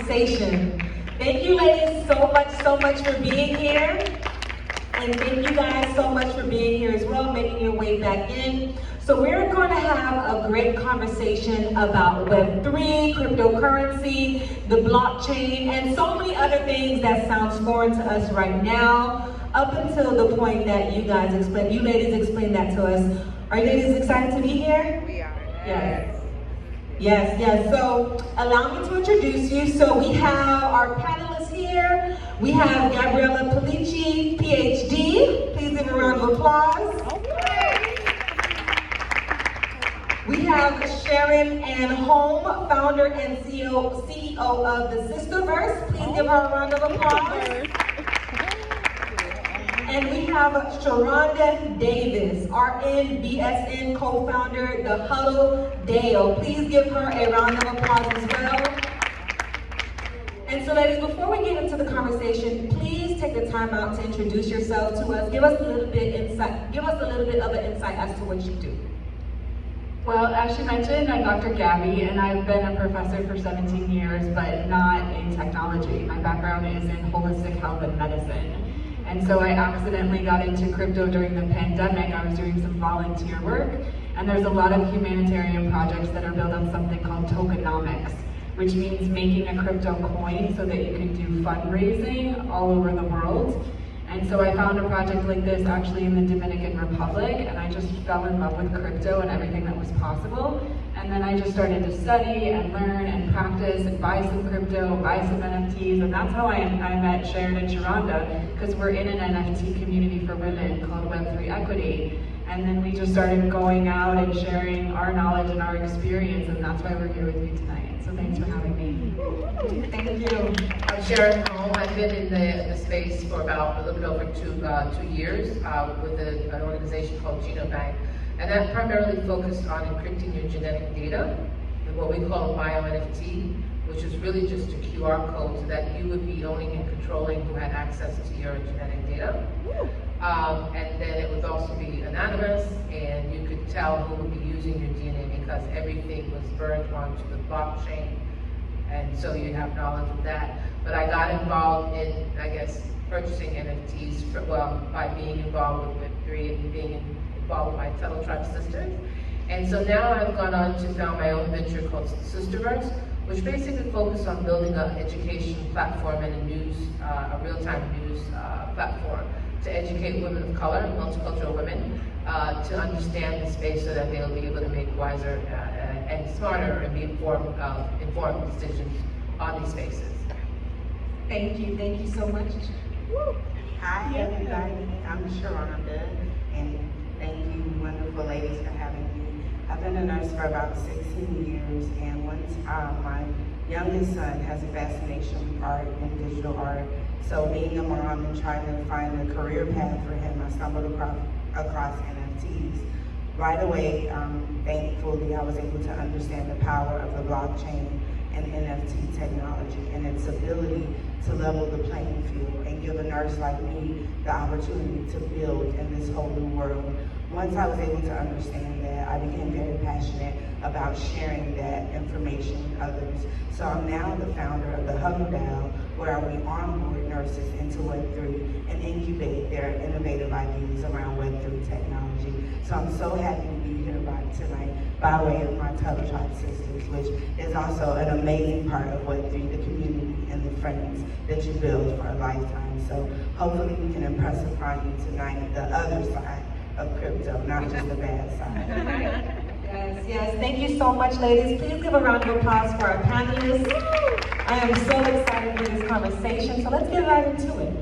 conversation. Thank you ladies so much for being here. And thank you guys so much for being here as well, making your way back in. So we're going to have a great conversation about Web3, cryptocurrency, the blockchain, and so many other things that sounds foreign to us right now, up until the point that you ladies explained that to us. Are you ladies excited to be here? We are. Yes. So allow me to introduce you. So we have our panelists here. We have Gabrielle Pelicci, Ph.D. Please give a round of applause. We have Sharon and Holms, founder and CEO of the Sisterverse. Please give her a round of applause. And we have Sharonda Davis, RN, BSN co-founder, the Huddle Dale. Please give her a round of applause as well. And so ladies, before we get into the conversation, please take the time out to introduce yourself to us. Give us a little bit of an insight as to what you do. Well, as she mentioned, I'm Dr. Gabby, and I've been a professor for 17 years, but not in technology. My background is in holistic health and medicine. And so I accidentally got into crypto during the pandemic. I was doing some volunteer work, and there's a lot of humanitarian projects that are built on something called tokenomics, which means making a crypto coin so that you can do fundraising all over the world. And so I found a project like this actually in the Dominican Republic, and I just fell in love with crypto and everything that was possible. And then I just started to study and learn and practice and buy some crypto, buy some NFTs, and that's how I met Sharon and Sharonda, because we're in an NFT community for women called Web3 Equity. And then we just started going out and sharing our knowledge and our experience, and that's why we're here with you tonight. So thanks for having me. Thank you. I'm Sharon. I've been in the space for about a little bit over 2 years with an organization called Genobank. And that primarily focused on encrypting your genetic data, and what we call a bio-NFT, which is really just a QR code so that you would be owning and controlling who had access to your genetic data. And then it would also be anonymous, and you could tell who would be using your DNA because everything was burned onto the blockchain, and so you'd have knowledge of that. But I got involved in, I guess, purchasing NFTs by being involved with Web3 and being involved with my fellow tribe sisters. And so now I've gone on to found my own venture called Sisterverse, which basically focuses on building an education platform and a real-time news platform to educate women of color, multicultural women, to understand the space so that they'll be able to make wiser and smarter and be informed decisions on these spaces. Thank you so much. Hi everybody, I'm Sharonda, and thank you wonderful ladies for having me. I've been a nurse for about 16 years, and once my youngest son has a fascination with art and digital art, so being a mom and trying to find a career path for him, I stumbled across NFTs. Right away, thankfully, I was able to understand the power of the blockchain and NFT technology and its ability to level the playing field and give a nurse like me the opportunity to build in this whole new world. Once I was able to understand that, I became very passionate about sharing that information with others. So I'm now the founder of the Huddle Dale, where we onboard nurses into Web3 and incubate their innovative ideas around Web3 technology. So I'm so happy to be here tonight by way of my Teletribe Sisters, which is also an amazing part of Web3, the community and the friends that you build for a lifetime. So hopefully we can impress upon you tonight the other side of crypto, not just the bad side. Yes. Thank you so much, ladies. Please give a round of applause for our panelists. I am so excited for this conversation, so let's get right into it.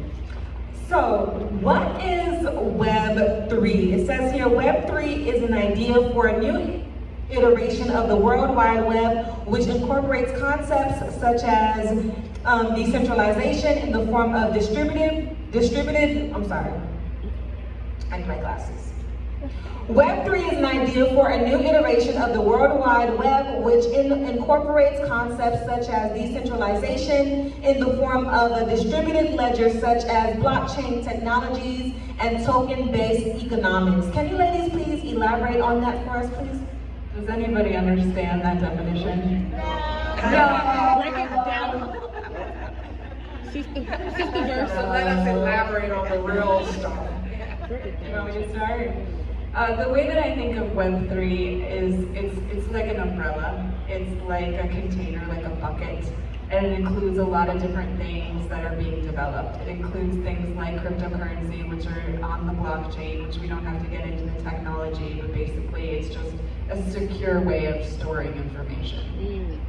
So, what is Web3? It says here, Web3 is an idea for a new iteration of the World Wide Web, which incorporates concepts such as decentralization in the form of I need my glasses. Web3 is an idea for a new iteration of the World Wide Web, which incorporates concepts such as decentralization in the form of a distributed ledger such as blockchain technologies and token-based economics. Can you ladies please elaborate on that for us, please? Does anybody understand that definition? No. Break it down. Sisterverse. So let us elaborate on the real stuff. You want me to start? The way that I think of Web3 is it's like an umbrella. It's like a container, like a bucket. And it includes a lot of different things that are being developed. It includes things like cryptocurrency, which are on the blockchain, which we don't have to get into the technology, but basically it's just a secure way of storing information.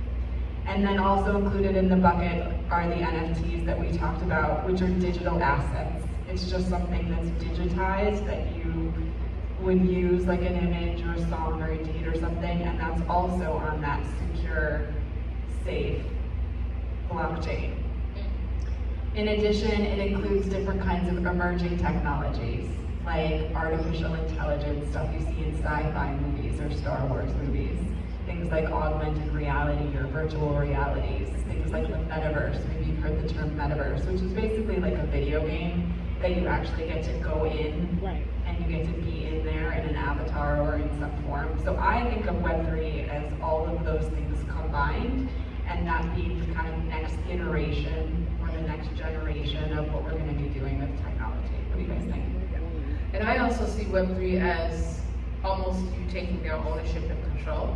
And then also included in the bucket are the NFTs that we talked about, which are digital assets. It's just something that's digitized that you would use like an image or a song or a deed or something, and that's also on that secure, safe blockchain. In addition, it includes different kinds of emerging technologies, like artificial intelligence, stuff you see in sci-fi movies or Star Wars movies. Things like augmented reality or virtual realities, things like the Metaverse. Maybe you've heard the term Metaverse, which is basically like a video game that you actually get to go in, and you get to be in there in an avatar or in some form. So I think of Web3 as all of those things combined, and that being the kind of next iteration or the next generation of what we're going to be doing with technology. What do you guys think? And I also see Web3 as almost you taking their ownership and control.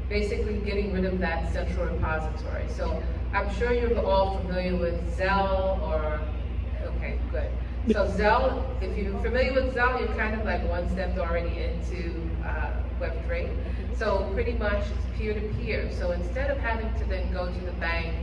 Basically getting rid of that central repository. So I'm sure you're all familiar with Zelle or, okay, good. So Zelle, if you're familiar with Zelle, you're kind of like one step already into Web3. So pretty much it's peer-to-peer. So instead of having to then go to the bank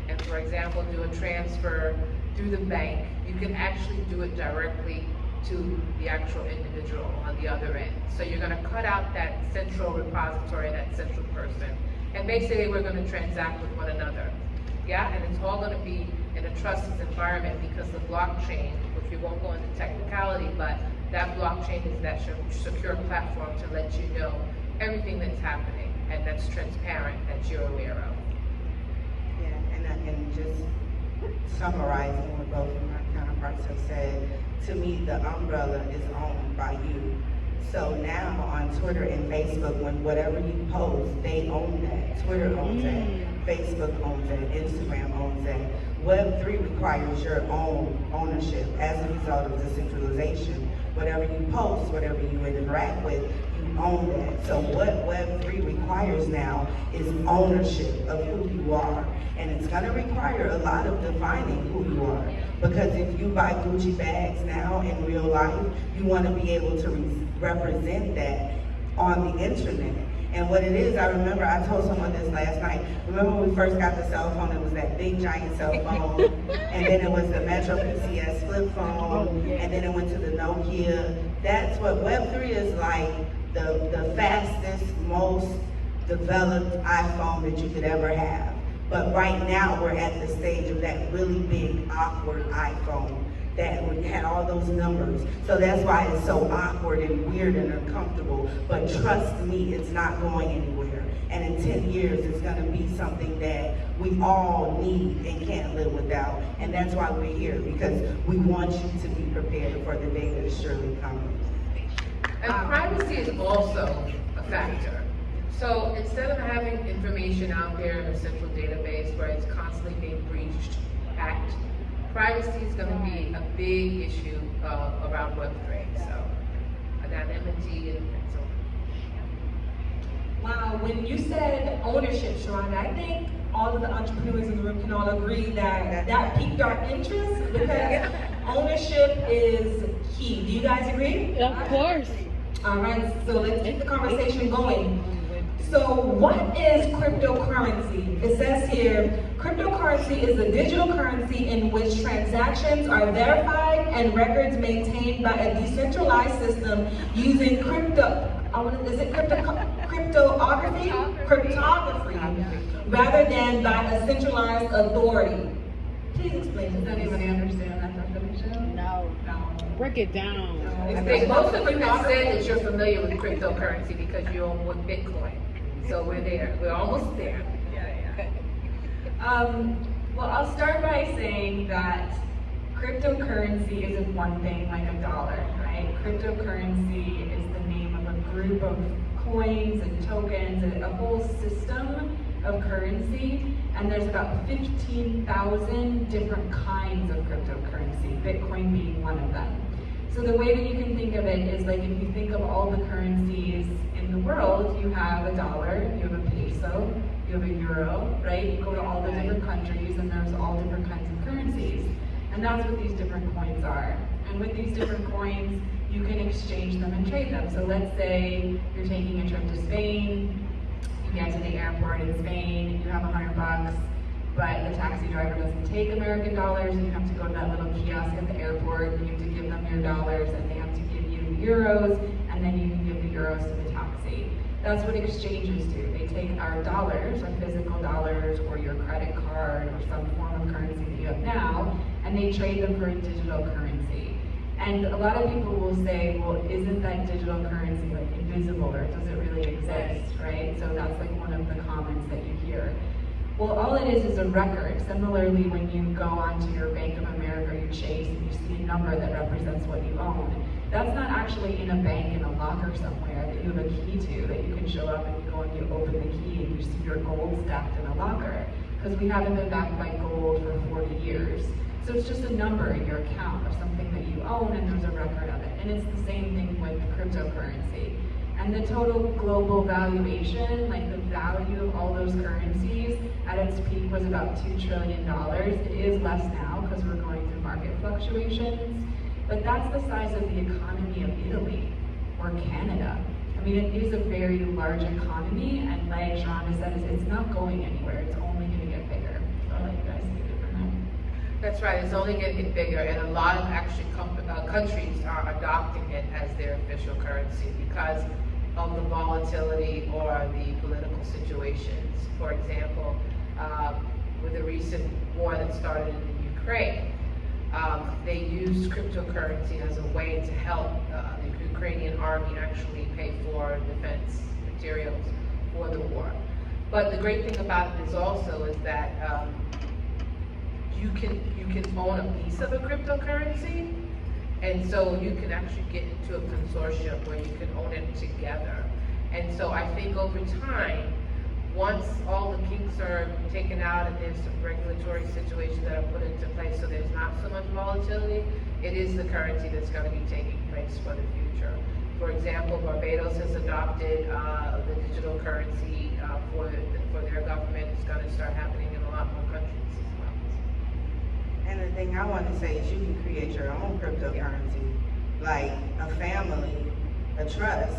and, for example, do a transfer through the bank, you can actually do it directly to the actual individual on the other end. So you're going to cut out that central repository, that central person, and basically we're going to transact with one another. Yeah, and it's all going to be in a trusted environment because the blockchain, which we won't go into technicality, but that blockchain is that secure platform to let you know everything that's happening and that's transparent, that you're aware of. Yeah, and just summarizing what both of my counterparts have said, to me the umbrella is owned by you. So now on Twitter and Facebook, when whatever you post, they own that. Twitter owns that, Facebook owns that, Instagram owns that. Web3 requires your own ownership as a result of decentralization. Whatever you post, whatever you interact with, you own that. So what Web3 requires now is ownership of who you are. And it's going to require a lot of defining who you are. Because if you buy Gucci bags now in real life, you want to be able to represent that on the internet. And what it is, I remember I told someone this last night. Remember when we first got the cell phone, it was that big giant cell phone, and then it was the Metro PCS flip phone, and then it went to the Nokia. That's what Web3 is like, the fastest, most developed iPhone that you could ever have. But right now we're at the stage of that really big, awkward iPhone that had all those numbers. So that's why it's so awkward and weird and uncomfortable. But trust me, it's not going anywhere. And in 10 years, it's gonna be something that we all need and can't live without. And that's why we're here, because we want you to be prepared for the day that is surely coming. And privacy is also a factor. So instead of having information out there in a central database where it's constantly being breached, hacked, privacy is going to be a big issue around Web3. So anonymity and so on. Wow, when you said ownership, Sharonda, I think all of the entrepreneurs in the room can all agree that that piqued our interest, because ownership is key. Do you guys agree? Of course. All right, so let's keep the conversation going. So what is cryptocurrency? It says here, cryptocurrency is a digital currency in which transactions are verified and records maintained by a decentralized system using cryptography, rather than by a centralized authority. Please explain. Does anybody understand that definition? No. Break it down. I think most of you have said that you're familiar with cryptocurrency because you own with Bitcoin. So we're there. We're almost there. Well, I'll start by saying that cryptocurrency isn't one thing like a dollar, right? Cryptocurrency is the name of a group of coins and tokens, a whole system of currency And there's about 15,000 different kinds of cryptocurrency, Bitcoin being one of them. So the way that you can think of it is like if you think of all the currencies in the world, you have a dollar, you have a peso, you have a euro, right? You go to all the different countries and there's all different kinds of currencies. And that's what these different coins are. And with these different coins, you can exchange them and trade them. So let's say you're taking a trip to Spain, you get to the airport in Spain, you have $100, but the taxi driver doesn't take American dollars, and you have to go to that little kiosk at the airport, and you have to give them your dollars, and they have to give you euros, and then you can give the euros to the taxi. That's what exchanges do. They take our dollars, our physical dollars, or your credit card, or some form of currency that you have now, and they trade them for a digital currency. And a lot of people will say, well, isn't that digital currency like invisible, or does it really exist, right? So that's like one of the comments that you hear. Well, all it is a record. Similarly, when you go onto your Bank of America, you Chase, and you see a number that represents what you own, that's not actually in a bank in a locker somewhere that you have a key to, that you can show up and you go and you open the key and you see your gold stacked in a locker. Because we haven't been backed by gold for 40 years. So it's just a number in your account or something that you own, and there's a record of it. And it's the same thing with cryptocurrency. And the total global valuation, like the value of all those currencies at its peak was about $2 trillion. It is less now because we're going through market fluctuations. But that's the size of the economy of Italy or Canada. I mean, it is a very large economy, and like Sharonda said, it's not going anywhere. It's only going to get bigger. So I'll let you guys take it from there. That's right, it's only getting bigger, and a lot of actually countries are adopting it as their official currency because of the volatility or the political situations. For example, with the recent war that started in the Ukraine, they used cryptocurrency as a way to help the Ukrainian army actually pay for defense materials for the war. But the great thing about it is also is that you can own a piece of a cryptocurrency, and so you can actually get into a consortium where you can own it together. And so I think over time, once all the kinks are taken out and there's some regulatory situations that are put into place so there's not so much volatility, it is the currency that's going to be taking place for the future. For example, Barbados has adopted the digital currency for their government. It's going to start happening in a lot more countries as well. And the thing I want to say is you can create your own cryptocurrency. Like a family, a trust,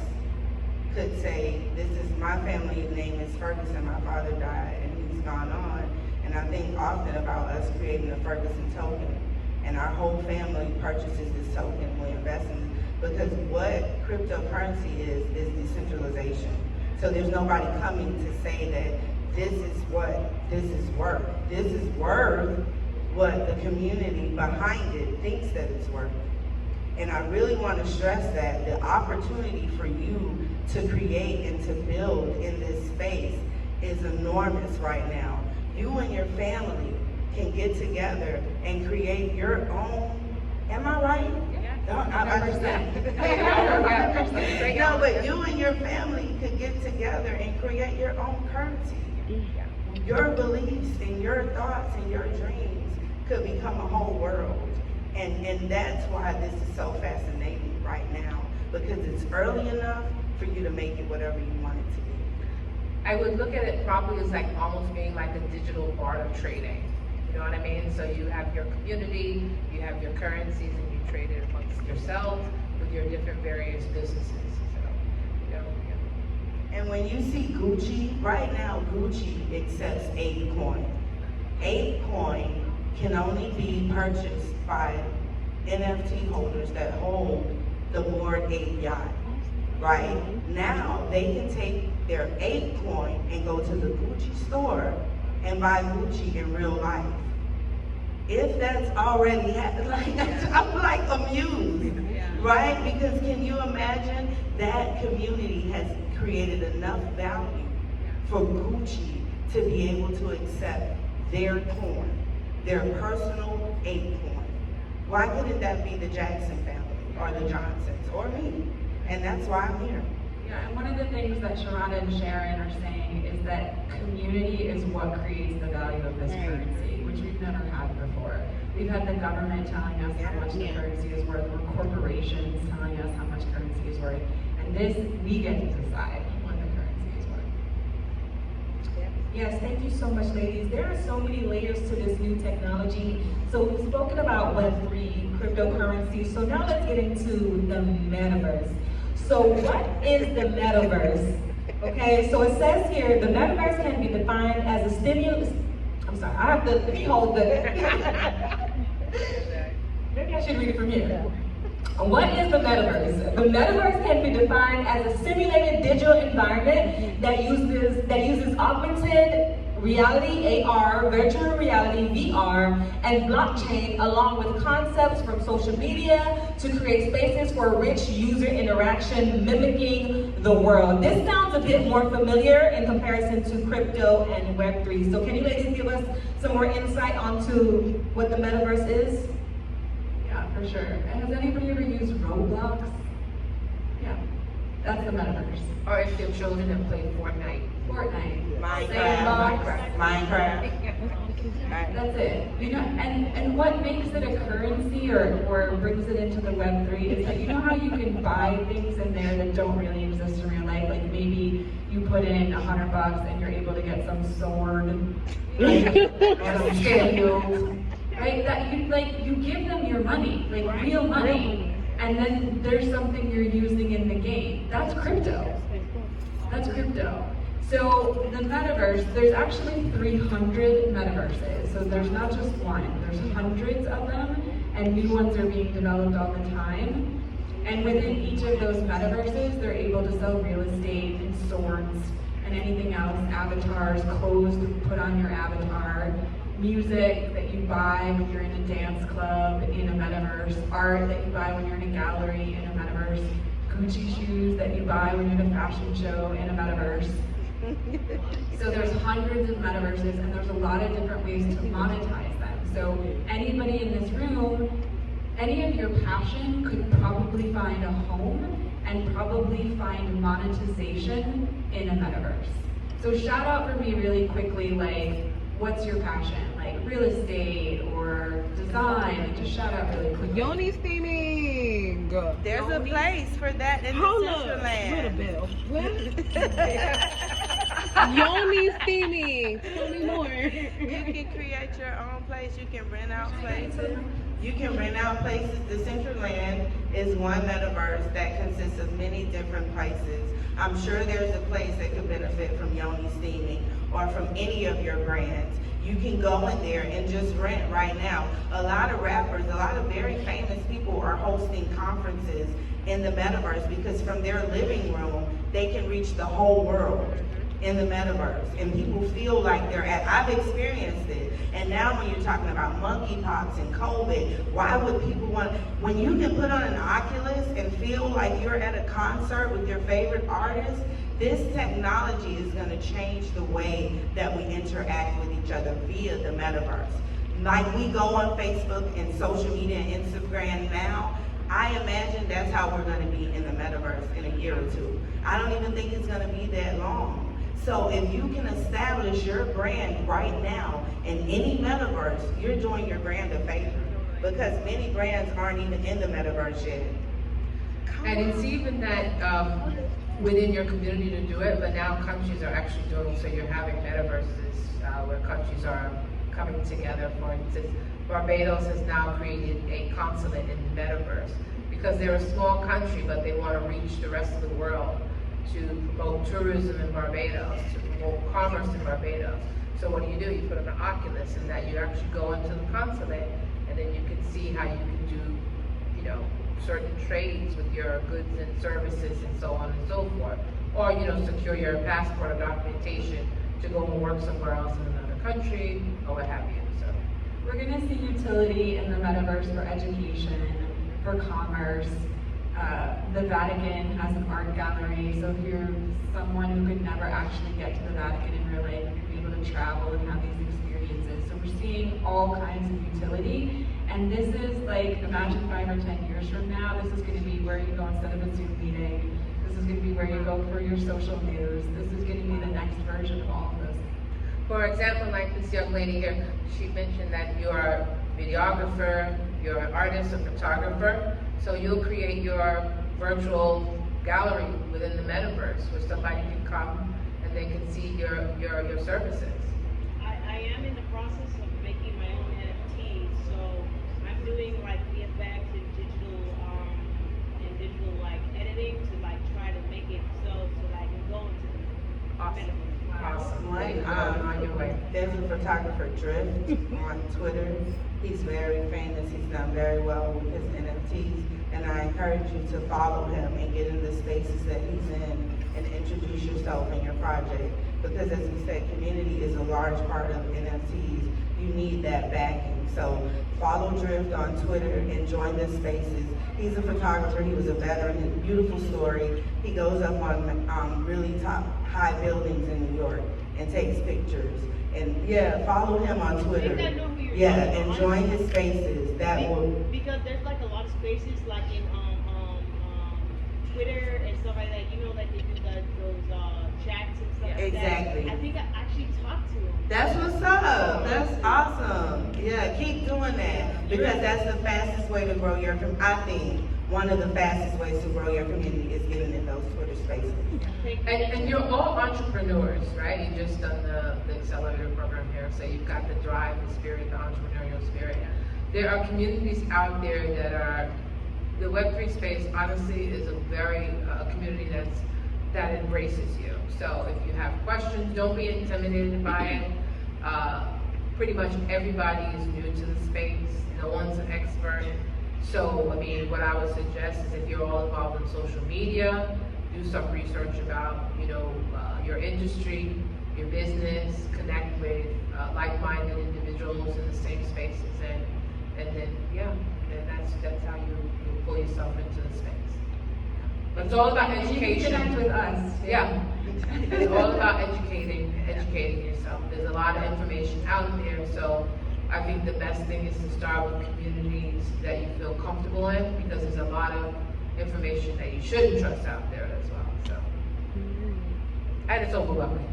could say, this is my family name is Ferguson, my father died and he's gone on. And I think often about us creating a Ferguson token, and our whole family purchases this token, we invest in it. Because what cryptocurrency is decentralization. So there's nobody coming to say that this is what this is worth. This is worth what the community behind it thinks that it's worth. And I really want to stress that the opportunity for you to create and to build in this space is enormous right now. You and your family can get together and create your own, am I right? No, but you and your family could get together and create your own currency. Your beliefs and your thoughts and your dreams could become a whole world. And that's why this is so fascinating right now, because it's early enough for you to make it whatever you want it to be. I would look at it probably as like almost being like a digital barter trading. You know what I mean? So you have your community, you have your currencies, and you trade it amongst yourselves with your different various businesses. So, you know, yeah. And when you see Gucci, right now Gucci accepts ApeCoin. ApeCoin can only be purchased by NFT holders that hold the Bored Ape yacht. Right? Now they can take their ApeCoin and go to the Gucci store and buy Gucci in real life. If that's already happened, like I'm like amused, right? Because can you imagine that community has created enough value for Gucci to be able to accept their coin, their personal ape coin? Why couldn't that be the Jackson family or the Johnsons or me? And that's why I'm here. Yeah, and one of the things that Sharonda and Sharon are saying is that community is what creates the value of this currency, which we've never had before. We've had the government telling us how much the currency is worth, or corporations telling us how much currency is worth. And this, we get to decide what the currency is worth. Yes, thank you so much, ladies. There are so many layers to this new technology. So we've spoken about Web3, cryptocurrency. So now let's get into the Metaverse. So what is the Metaverse? Okay, so it says here, the Metaverse can be defined as a stimulus. I'm sorry, I have to, let me hold the, maybe I should read it from here. What is the Metaverse? The Metaverse can be defined as a simulated digital environment that uses augmented reality, AR, virtual reality, VR, and blockchain, along with concepts from social media to create spaces for rich user interaction mimicking the world. This sounds a bit more familiar in comparison to crypto and Web3. So can you ladies give us some more insight onto what the Metaverse is? Yeah, for sure. Has anybody ever used Roblox? Yeah, that's the Metaverse. Or if your children have played Fortnite. Minecraft. That's it. You know, and what makes it a currency or brings it into the Web3 is that you know how you can buy things in there that don't really exist in real life. Like maybe you put in $100 and you're able to get some sword, or some shield, right? That you give them your money, like real money, and then there's something you're using in the game. That's crypto. That's crypto. So the Metaverse, there's actually 300 Metaverses. So there's not just one, there's hundreds of them, and new ones are being developed all the time. And within each of those Metaverses, they're able to sell real estate and swords and anything else, avatars, clothes to put on your avatar, music that you buy when you're in a dance club in a Metaverse, art that you buy when you're in a gallery in a Metaverse, Gucci shoes that you buy when you're at a fashion show in a Metaverse. So there's hundreds of Metaverses, and there's a lot of different ways to monetize them. So anybody in this room, any of your passion could probably find a home and probably find monetization in a Metaverse. So shout out for me really quickly, like, what's your passion? Like real estate or design, just shout out really quickly. Yoni's theming. There's a place for that in Hold the up. Central Land. Yoni's theming. Tell me more. You can create your own place. You can rent out places. You can rent out places. The Central Land is one Metaverse that consists of many different places. I'm sure there's a place that could benefit from Yoni's theming or from any of your brands. You can go in there and just rent right now. A lot of rappers, a lot of very famous people are hosting conferences in the Metaverse because from their living room, they can reach the whole world in the Metaverse. And people feel like they're at, I've experienced it. And now when you're talking about monkeypox and COVID, why would people want, when you can put on an Oculus and feel like you're at a concert with your favorite artist, this technology is going to change the way that we interact with each other via the Metaverse. Like we go on Facebook and social media and Instagram now, I imagine that's how we're going to be in the Metaverse in a year or two. I don't even think it's going to be that long. So if you can establish your brand right now in any Metaverse, you're doing your brand a favor because many brands aren't even in the Metaverse yet. And it's even that within your community to do it, but now countries are actually doing, so you're having Metaverses where countries are coming together. For instance, Barbados has now created a consulate in the Metaverse because they're a small country, but they want to reach the rest of the world to promote tourism in Barbados, to promote commerce in Barbados. So what do? You put on an Oculus and that you actually go into the consulate and then you can see how you can do, you know, certain trades with your goods and services and so on and so forth. Or, you know, secure your passport or documentation to go and work somewhere else in another country or what have you. So we're going to see utility in the Metaverse for education, for commerce. The Vatican has an art gallery, so if you're someone who could never actually get to the Vatican in real life, you're able to travel and have these experiences. So we're seeing all kinds of utility, and this is like, imagine 5 or 10 years from now, this is going to be where you go instead of a Zoom meeting This is going to be where you go for your social news. This is going to be the next version of all of this. For example, like this young lady here, she mentioned that you're a videographer, you're an artist, a photographer, so you'll create your virtual gallery within the Metaverse where somebody can come and they can see your services. I am in the process of making my own NFTs, so I'm doing like VFX and digital like editing to like try to make it so that I can go into the Metaverse. Awesome. On your way. There's a photographer, Drift, on Twitter. He's very famous. He's done very well with his NFTs. And I encourage you to follow him and get in the spaces that he's in and introduce yourself and your project. Because as we said, community is a large part of NFTs. You need that backing. So follow Drift on Twitter and join the spaces. He's a photographer. He was a veteran. Beautiful story. He goes up on really top high buildings in New York and takes pictures. And yeah, follow him on Twitter. Yeah, and join his spaces. That will, because there's like a lot of spaces like in Twitter and stuff like that. You know, like they do those chats and stuff. exactly. Like that. I think I actually talked to him. That's what's up. That's awesome. Yeah, keep doing that because that's the fastest way to grow your. I think one of the fastest ways to grow your community is getting in those Twitter spaces. And you're all entrepreneurs, right? You just done the accelerator program here, so you've got the drive, the spirit, the entrepreneurial spirit. There are communities out there that are, the Web3 space honestly is a very community that embraces you. So if you have questions, don't be intimidated by it. Pretty much everybody is new to the space. No one's an expert. So, I mean, what I would suggest is if you're all involved in social media, do some research about, your industry, your business, connect with like-minded individuals in the same spaces, and then that's how you pull yourself into the space. But it's all about education. Connect with us. Yeah, it's all about educating yourself. There's a lot of information out there, so I think the best thing is to start with communities that you feel comfortable in, because there's a lot of information that you shouldn't trust out there as well. So, and it's overwhelming.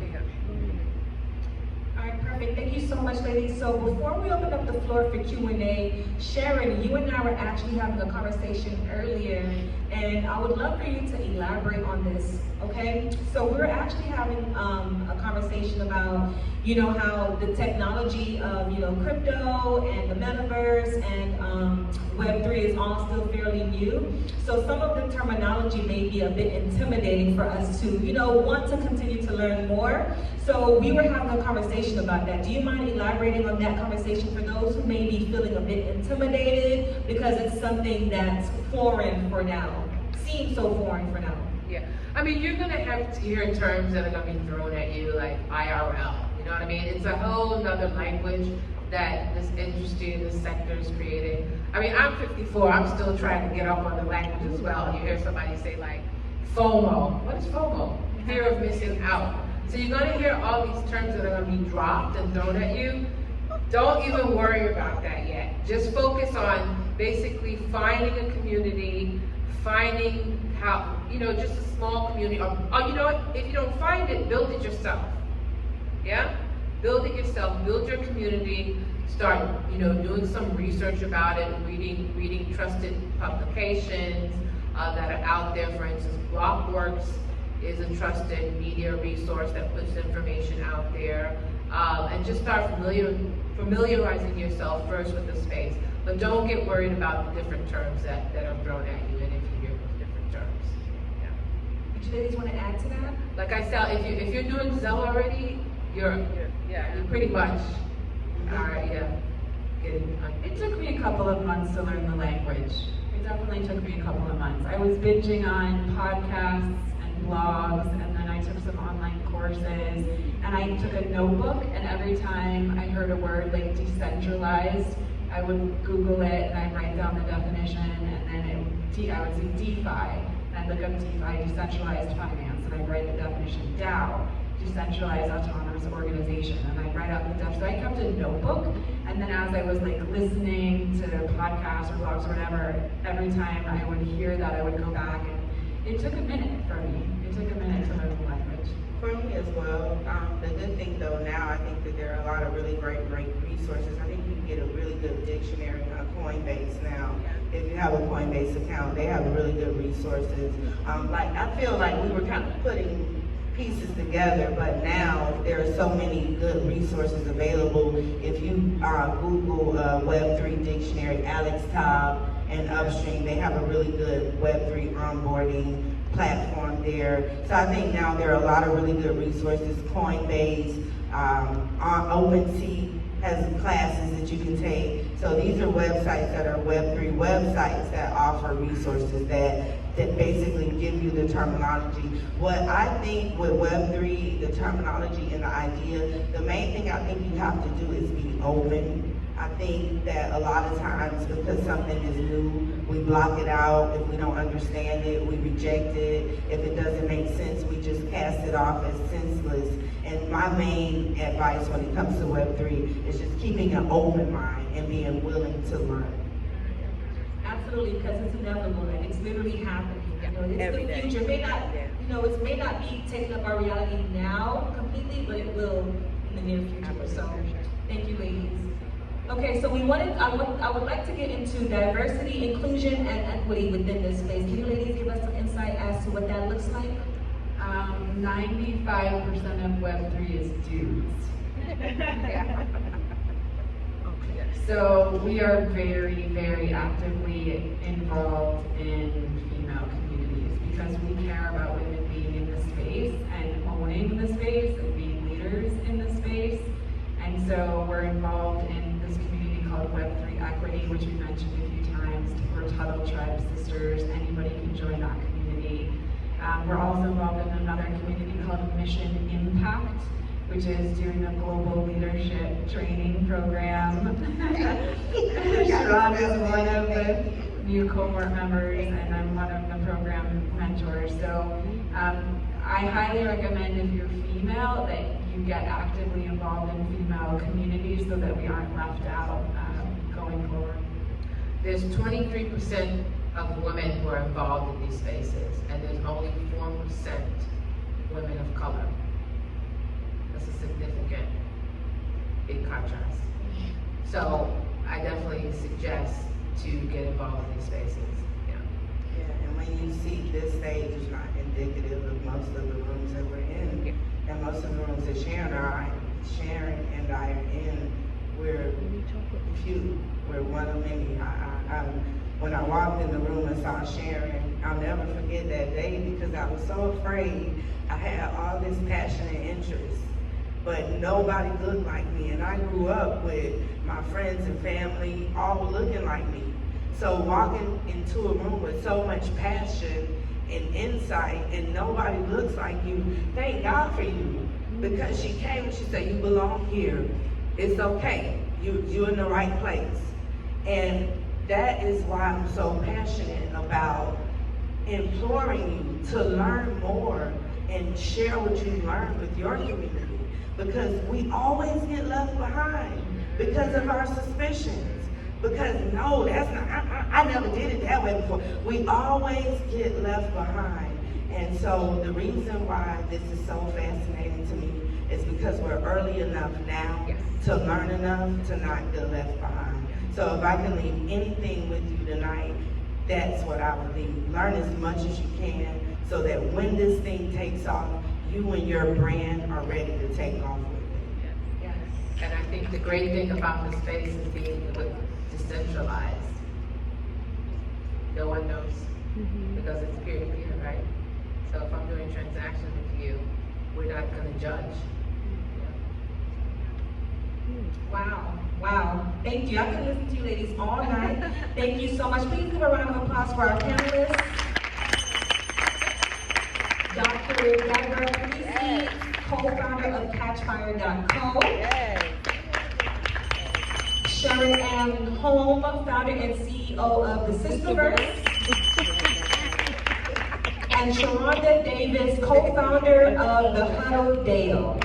All right, perfect. Thank you so much, ladies. So before we open up the floor for Q&A, Sharon, you and I were actually having a conversation earlier, and I would love for you to elaborate on this, okay? So we're actually having a conversation about, how the technology of, crypto and the Metaverse and Web3 is all still fairly new. So some of the terminology may be a bit intimidating for us to, want to continue to learn more. So we were having a conversation about that. Do you mind elaborating on that conversation for those who may be feeling a bit intimidated because it's something that's foreign for now, seems so foreign for now? Yeah, I mean, you're gonna have to hear terms that are gonna be thrown at you like IRL, you know what I mean? It's a whole nother language that this industry and this sector is creating. I mean, I'm 54, I'm still trying to get up on the language as well. You hear somebody say like FOMO. What is FOMO? Fear of missing out. So you're gonna hear all these terms that are gonna be dropped and thrown at you. Don't even worry about that yet. Just focus on basically finding a community, finding how, just a small community, or you know what, if you don't find it, build it yourself. Yeah? Build it yourself, build your community, start, doing some research about it, reading trusted publications that are out there. For instance, Blockworks is a trusted media resource that puts information out there. And just start familiarizing yourself first with the space. But don't get worried about the different terms that are thrown at you, and if you hear those different terms. Yeah. Would you ladies want to add to that? Like I said, if you're doing Zell already, you're pretty much getting. It took me a couple of months to learn the language. It definitely took me a couple of months. I was binging on podcasts and blogs, and then I took some online courses, and I took a notebook, and every time I heard a word like decentralized, I would Google it and I'd write down the definition, and then I would see DeFi, and I'd look up DeFi, decentralized finance, and I'd write the definition DAO, decentralized autonomous organization, and I'd write out the definition. So I kept a notebook, and then as I was listening to podcasts or blogs or whatever, every time I would hear that, I would go back, and it took a minute for me. It took a minute to learn the language. For me as well. The good thing though now, I think that there are a lot of really great resources. I think you can get a really good dictionary on Coinbase now. If you have a Coinbase account, they have really good resources. Like I feel like we were kind of putting pieces together, but now there are so many good resources available. If you Google Web3 dictionary, Alex Taub and Upstream, they have a really good Web3 onboarding platform there. So I think now there are a lot of really good resources. Coinbase, OpenSea has classes that you can take. So these are websites that are Web3 websites that offer resources that basically give you the terminology. What I think with Web3, the terminology and the idea, the main thing I think you have to do is be open. I think that a lot of times because something is new, we block it out. If we don't understand it, we reject it. If it doesn't make sense, we just cast it off as senseless. And my main advice when it comes to Web3 is just keeping an open mind and being willing to learn. Absolutely, because it's inevitable and it's literally happening. You know, it's Every the day. future. It may not, you know, it may not be taking up our reality now completely, but it will in the near future. So, thank you, ladies. Okay, so I would like to get into diversity, inclusion, and equity within this space. Can you ladies give us some insight as to what that looks like? 95% of Web3 is dudes. So we are very, very actively involved in female communities because we care about women being in the space and owning the space and being leaders in the space. And so we're involved in this community called Web3 Equity, which we mentioned a few times. We're Tuttle Tribe Sisters. Anybody can join that community. We're also involved in another community called Mission Impact, which is doing a global leadership training program. Sharon is one of the new cohort members, and I'm one of the program mentors. So I highly recommend if you're female that you get actively involved in female communities so that we aren't left out going forward. There's 23% of women who are involved in these spaces, and there's only 4% women of color. That's a significant, big contrast. So I definitely suggest to get involved in these spaces. Yeah, and when you see this stage is not indicative of most of the rooms that we're in, and most of the rooms that Sharon and I are in, we're few. We're one of many. When I walked in the room and saw Sharon, I'll never forget that day because I was so afraid. I had all this passion and interest, but nobody looked like me. And I grew up with my friends and family all looking like me. So walking into a room with so much passion and insight and nobody looks like you, thank God for you. Because she came and she said, you belong here. It's okay. You're in the right place. And that is why I'm so passionate about imploring you to learn more and share what you learned with your community. Because we always get left behind because of our suspicions. Because no, that's not, I never did it that way before. We always get left behind. And so the reason why this is so fascinating to me is because we're early enough now to learn enough to not get left behind. So if I can leave anything with you tonight, that's what I would leave. Learn as much as you can so that when this thing takes off, you and your brand are ready to take off with it. Yes. And I think the great thing about the space is being decentralized. No one knows because it's peer-to-peer, right? So if I'm doing transactions with you, we're not going to judge. Wow, wow. Thank you. I can listen to you ladies all night. Thank you so much. Please give a round of applause for our panelists. Dr. Gabrielle Pelicci, co-founder of CatchFire.co. Sharon M. Holmes, founder and CEO of the Sisterverse. And Sharonda Davis, co-founder of the Huddle Dale.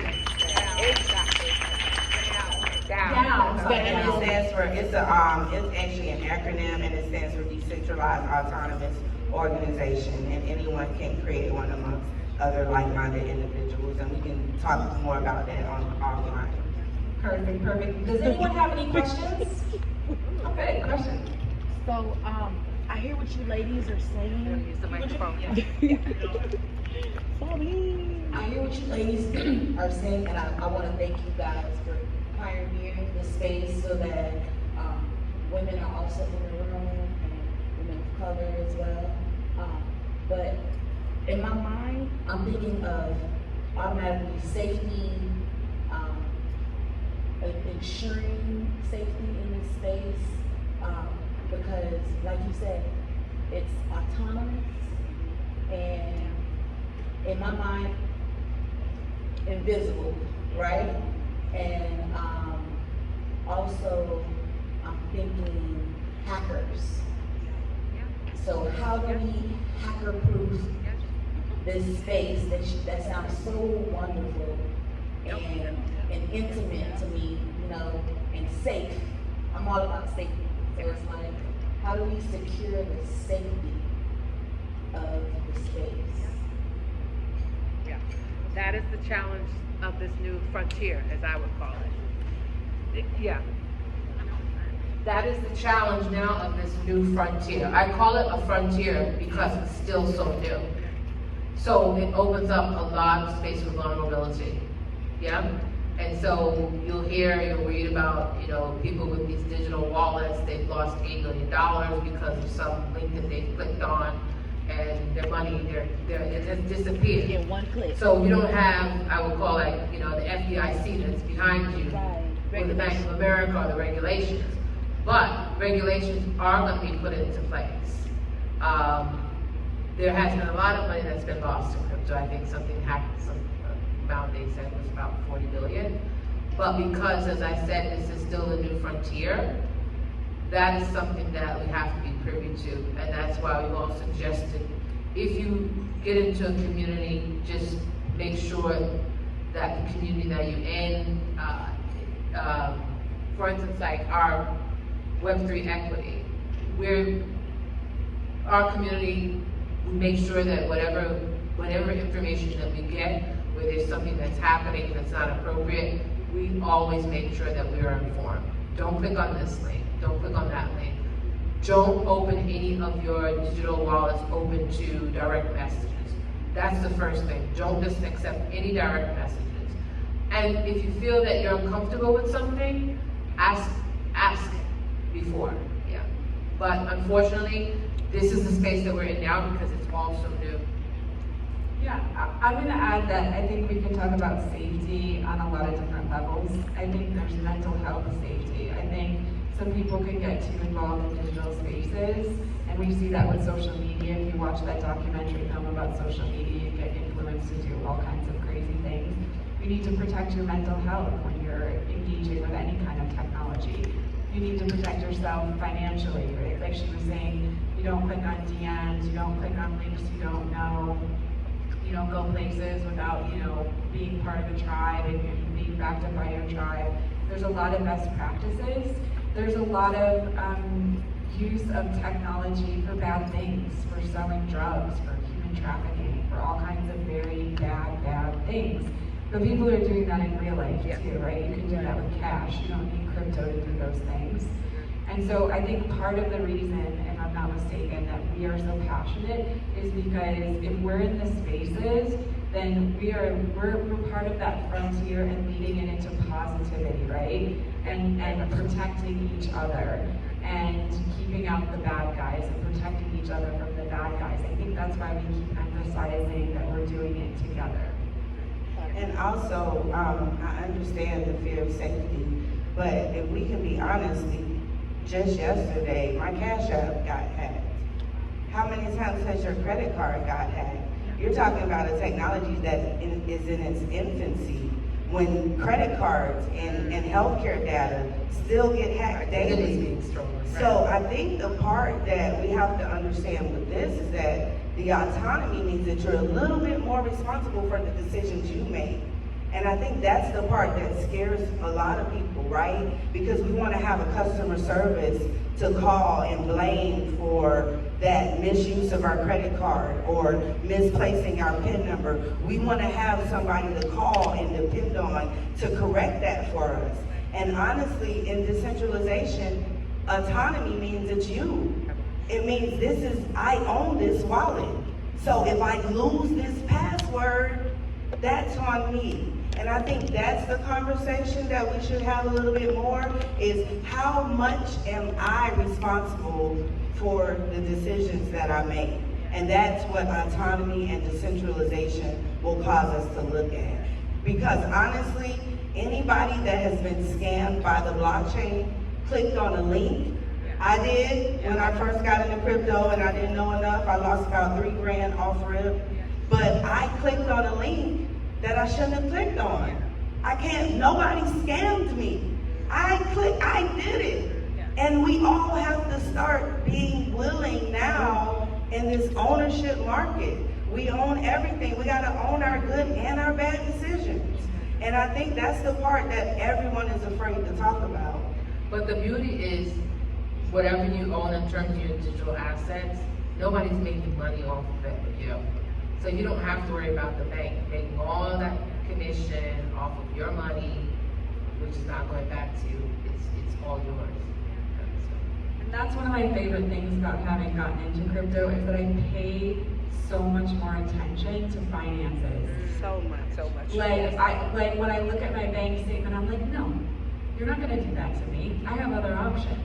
Down. And it stands for, it's actually an acronym, and it stands for Decentralized Autonomous organization, and anyone can create one amongst other like-minded individuals, and we can talk more about that offline. Perfect, perfect. Does anyone have any questions? Okay, question. So, I hear what you ladies are saying. Use the microphone. Sorry. I hear what you ladies are saying, and I want to thank you guys for pioneering this space so that women are also in the room and women of color as well. But in my mind, I'm thinking of automatically safety, ensuring safety in this space, because like you said, it's autonomous, and in my mind, invisible, right? And also I'm thinking hackers. So how do we hacker-proof this space that sounds so wonderful and intimate to me, you know, and safe. I'm all about safety. So it's like, how do we secure the safety of the space? Yeah, that is the challenge of this new frontier, as I would call it. Yeah. That is the challenge now of this new frontier. I call it a frontier because it's still so new. So it opens up a lot of space for vulnerability. Yeah? And so you'll read about, you know, people with these digital wallets, they've lost $8 million because of some link that they clicked on, and their money, it has disappeared. Yeah, one click. So you don't have, I would call it, you know, the FDIC that's behind you, Right. or the Bank of America, or the regulations. But regulations are going to be put into place. There has been a lot of money that's been lost in crypto. I think something happened, some amount they said was about 40 billion. But because, as I said, this is still a new frontier, that is something that we have to be privy to. And that's why we've all suggested, if you get into a community, just make sure that the community that you're in, for instance, like our Web3 equity, our community, we make sure that whatever information that we get, where there's something that's happening that's not appropriate, we always make sure that we are informed. Don't click on this link, don't click on that link. Don't open any of your digital wallets open to direct messages. That's the first thing. Don't just accept any direct messages. And if you feel that you're uncomfortable with something, ask before, yeah. But unfortunately, this is the space that we're in now because it's all so new. Yeah, I'm going to add that I think we can talk about safety on a lot of different levels. I think there's mental health safety. I think some people can get too involved in digital spaces, and we see that with social media. If you watch that documentary film about social media, you get influenced to do all kinds of crazy things. You need to protect your mental health when you're engaging with any kind of technology. You need to protect yourself financially, right? Like she was saying, you don't click on DMs, you don't click on links you don't know. You don't go places without, you know, being part of a tribe and being backed up by your tribe. There's a lot of best practices. There's a lot of use of technology for bad things, for selling drugs, for human trafficking, for all kinds of very bad things. But people are doing that in real life too, right? You can do that with cash. You don't need crypto to do those things. And so I think part of the reason, if I'm not mistaken, that we are so passionate is because if we're in the spaces, then we're part of that frontier and leading it into positivity, right? And protecting each other and keeping out the bad guys and protecting each other from the bad guys. I think that's why we keep emphasizing that we're doing it together. And also, I understand the fear of safety, but if we can be honest, just yesterday, my Cash App got hacked. How many times has your credit card got hacked? You're talking about a technology that is in its infancy, when credit cards and healthcare data still get hacked daily. So I think the part that we have to understand with this is that the autonomy means that you're a little bit more responsible for the decisions you make. And I think that's the part that scares a lot of people, right? Because we want to have a customer service to call and blame for that misuse of our credit card or misplacing our PIN number. We want to have somebody to call and depend on to correct that for us. And honestly, in decentralization, autonomy means it's you. It means I own this wallet. So if I lose this password, that's on me. And I think that's the conversation that we should have a little bit more, is how much am I responsible for the decisions that I make? And that's what autonomy and decentralization will cause us to look at. Because honestly, anybody that has been scammed by the blockchain clicked on a link. I did when I first got into crypto and I didn't know enough. I lost about $3 grand off rip. But I clicked on a link that I shouldn't have clicked on. Nobody scammed me. I did it. And we all have to start being willing now in this ownership market. We own everything. We gotta own our good and our bad decisions. And I think that's the part that everyone is afraid to talk about. But the beauty is, whatever you own in terms of your digital assets, nobody's making money off of it but you. So you don't have to worry about the bank making all that commission off of your money, which is not going back to you. It's all yours. And that's one of my favorite things about having gotten into crypto, is that I pay so much more attention to finances. So much. Like when I look at my bank statement, I'm like, no, you're not gonna do that to me. I have other options.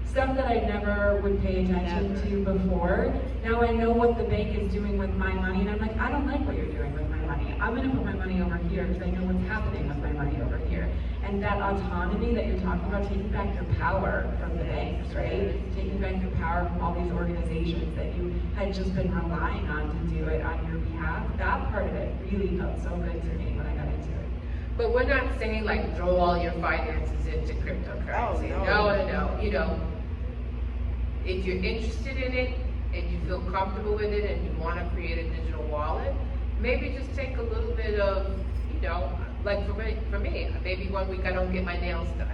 Stuff that I never would pay attention to before. Now I know what the bank is doing with my money, and I'm like, I don't like what you're doing with my money. I'm gonna put my money over here because I know what's happening with my money over here. And that autonomy that you're talking about, taking back your power from the banks, right? Taking back your power from all these organizations that you had just been relying on to do it on your behalf. That part of it really felt so good to me when I got into it. But we're not saying like throw all your finances into cryptocurrency. No. You know, if you're interested in it and you feel comfortable with it and you want to create a digital wallet, maybe just take a little bit of, you know, like for me, maybe 1 week I don't get my nails done.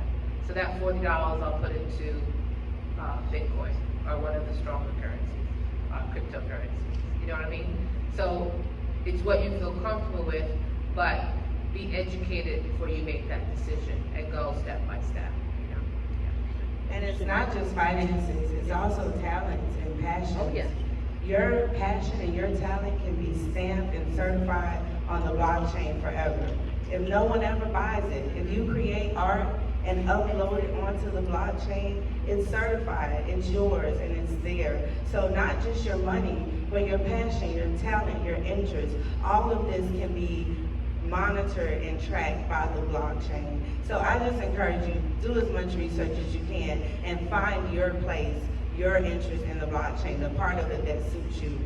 So that $40 I'll put into Bitcoin or one of the stronger currencies, cryptocurrencies. You know what I mean? So it's what you feel comfortable with, but be educated before you make that decision and go step by step. You know? And it's not just finances, it's also talents and passions. Oh, yeah. Your passion and your talent can be stamped and certified on the blockchain forever. If no one ever buys it, if you create art and upload it onto the blockchain, it's certified, it's yours, and it's there. So not just your money, but your passion, your talent, your interests, all of this can be monitored and tracked by the blockchain. So I just encourage you, do as much research as you can and find your place, your interest in the blockchain, the part of it that suits you.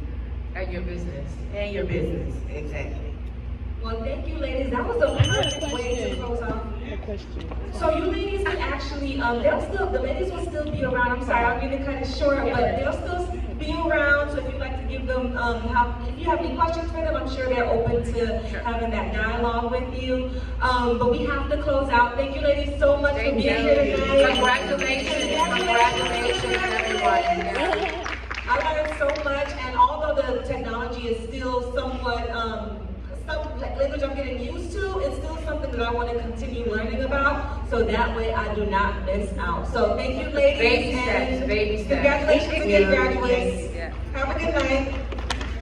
And your business. And your business, exactly. Well, thank you, ladies. That was a perfect way to close out. So you ladies can actually, the ladies will still be around. I'm sorry, I'll be kind of short, but they'll still be around. So if you'd like to give them, if you have any questions for them, I'm sure they're open to having that dialogue with you. But we have to close out. Thank you, ladies, so much for being here tonight. Congratulations, everybody. I learned so much, and although the technology is still somewhat, language I'm getting used to, it's still something that I want to continue learning about, so that way I do not miss out. So thank you, ladies. Baby steps. Congratulations again, graduates. Have a good night.